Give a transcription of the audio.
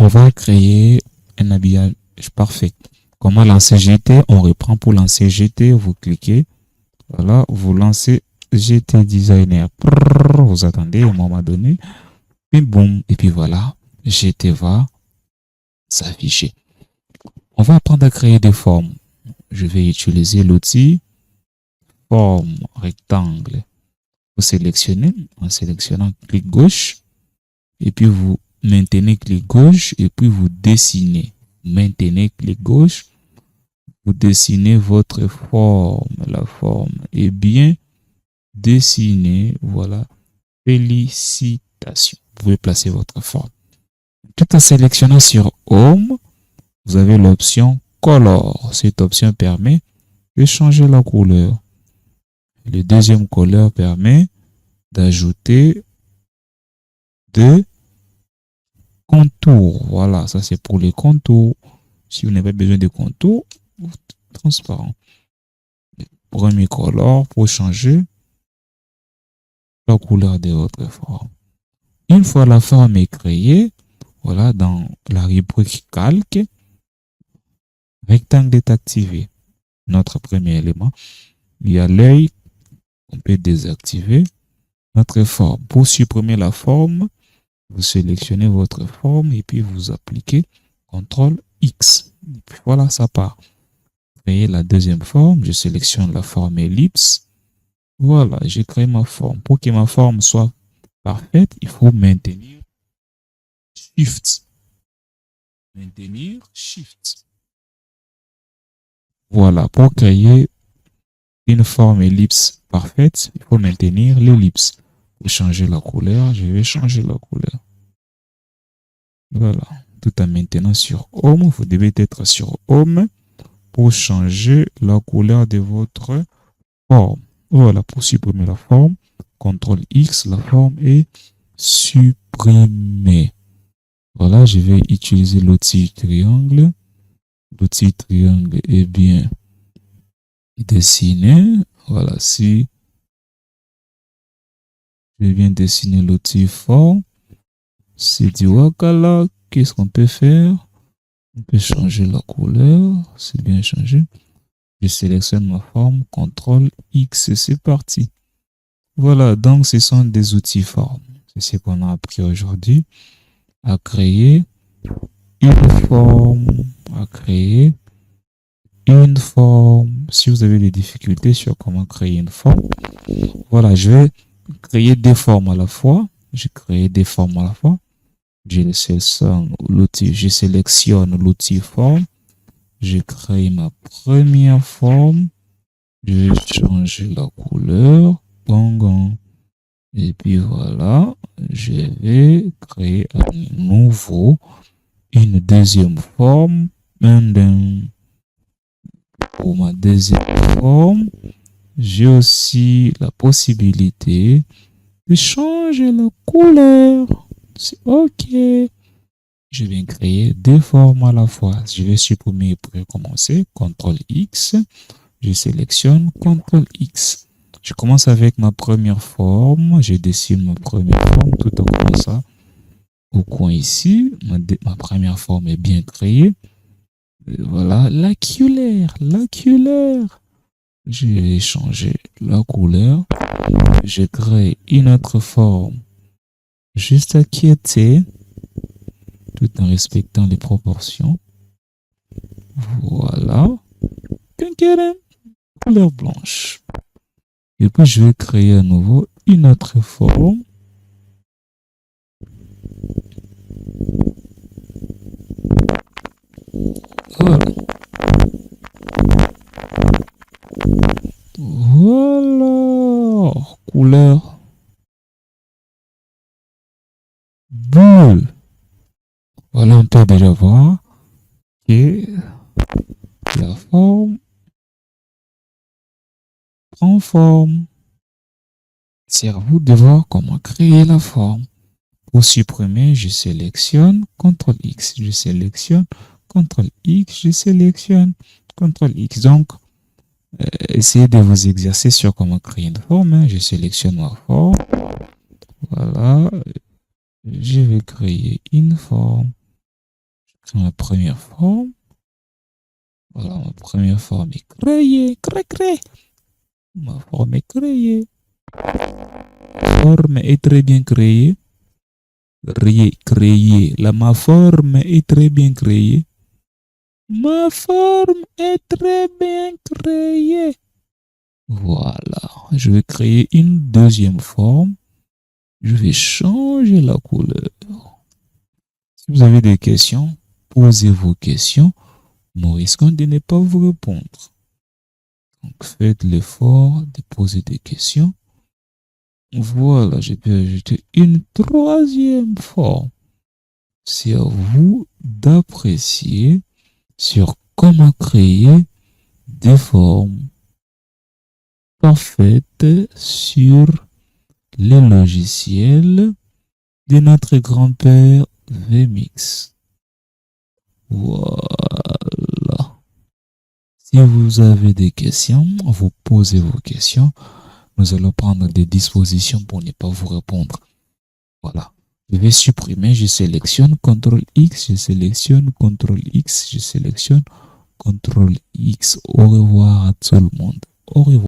On va créer un habillage parfait. Comment lancer GT? On reprend pour lancer GT, vous cliquez. Voilà, vous lancez GT Designer. Vous attendez un moment donné. Puis boum, et puis voilà, GT va s'afficher. On va apprendre à créer des formes. Je vais utiliser l'outil forme rectangle. Vous sélectionnez, en sélectionnant clic gauche, et puis vous maintenez clic gauche, et puis vous dessinez. Maintenez clic gauche, vous dessinez votre forme. La forme est bien dessinée. Voilà. Félicitations. Vous pouvez placer votre forme. Tout en sélectionnant sur Home, vous avez l'option Color. Cette option permet de changer la couleur. Le deuxième couleur permet d'ajouter des contours. Voilà, ça c'est pour les contours. Si vous n'avez pas besoin de contours, transparent. Premier color pour changer la couleur de votre forme. Une fois la forme est créée, voilà, dans la rubrique calque, rectangle est activé. Notre premier élément, il y a l'œil qu'on peut désactiver. Notre forme. Pour supprimer la forme, vous sélectionnez votre forme et puis vous appliquez CTRL X. Et puis voilà, ça part. Créer la deuxième forme, je sélectionne la forme ellipse. Voilà, j'ai créé ma forme. Pour que ma forme soit parfaite, il faut maintenir Shift. Maintenir Shift. Voilà, pour créer une forme ellipse parfaite, il faut maintenir l'ellipse. Pour changer la couleur, je vais changer la couleur. Voilà, tout en maintenant sur Home, vous devez être sur Home pour changer la couleur de votre forme. Voilà, pour supprimer la forme, CTRL X, la forme est supprimée. Voilà, je vais utiliser l'outil triangle. L'outil triangle est bien dessiné. Voilà, si je viens dessiner l'outil forme, c'est du Wakala. Qu'est-ce qu'on peut faire? On peut changer la couleur. C'est bien changé. Je sélectionne ma forme, CTRL X, c'est parti. Voilà, donc ce sont des outils formes. C'est ce qu'on a appris aujourd'hui. À créer une forme. À créer une forme. Si vous avez des difficultés sur comment créer une forme, voilà, je vais créer des formes à la fois. Je crée des formes à la fois. Je sélectionne l'outil forme. Je crée ma première forme. Je vais changer la couleur. Bon. Et puis voilà, je vais créer une deuxième forme. Pour ma deuxième forme, j'ai aussi la possibilité de changer la couleur. C'est OK. Je vais créer deux formes à la fois. Je vais supprimer pour commencer. CTRL X. Je sélectionne CTRL X. Je commence avec ma première forme. Je dessine ma première forme tout en comme ça. Au coin ici, ma première forme est bien créée. Voilà, laculaire. Je vais changer la couleur. Je crée une autre forme juste à quitter, tout en respectant les proportions. Voilà. Couleur blanche. Et puis je vais créer à nouveau une autre forme. Voilà. Couleur bleue. Voilà, on peut déjà voir que la forme prend forme. C'est à vous de voir comment créer la forme. Pour supprimer, je sélectionne CTRL X. Je sélectionne CTRL X. Je sélectionne CTRL X. Donc, essayez de vous exercer sur comment créer une forme. Je sélectionne ma forme. Voilà. Je vais créer une forme. Ma première forme. Voilà, ma première forme est créée. Ma forme est créée. Forme est très bien créée. Créée. Là, ma forme est très bien créée. Ma forme est très bien créée. Voilà. Je vais créer une deuxième forme. Je vais changer la couleur. Si vous avez des questions, posez vos questions. Nous risquons de ne pas vous répondre. Donc, faites l'effort de poser des questions. Voilà, je peux ajouter une troisième forme. C'est à vous d'apprécier sur comment créer des formes parfaites sur les logiciels de notre grand-père VMix. Voilà. Si vous avez des questions, vous posez vos questions. Nous allons prendre des dispositions pour ne pas vous répondre. Voilà. Je vais supprimer, je sélectionne CTRL X, je sélectionne CTRL X, je sélectionne CTRL X. Au revoir à tout le monde. Au revoir.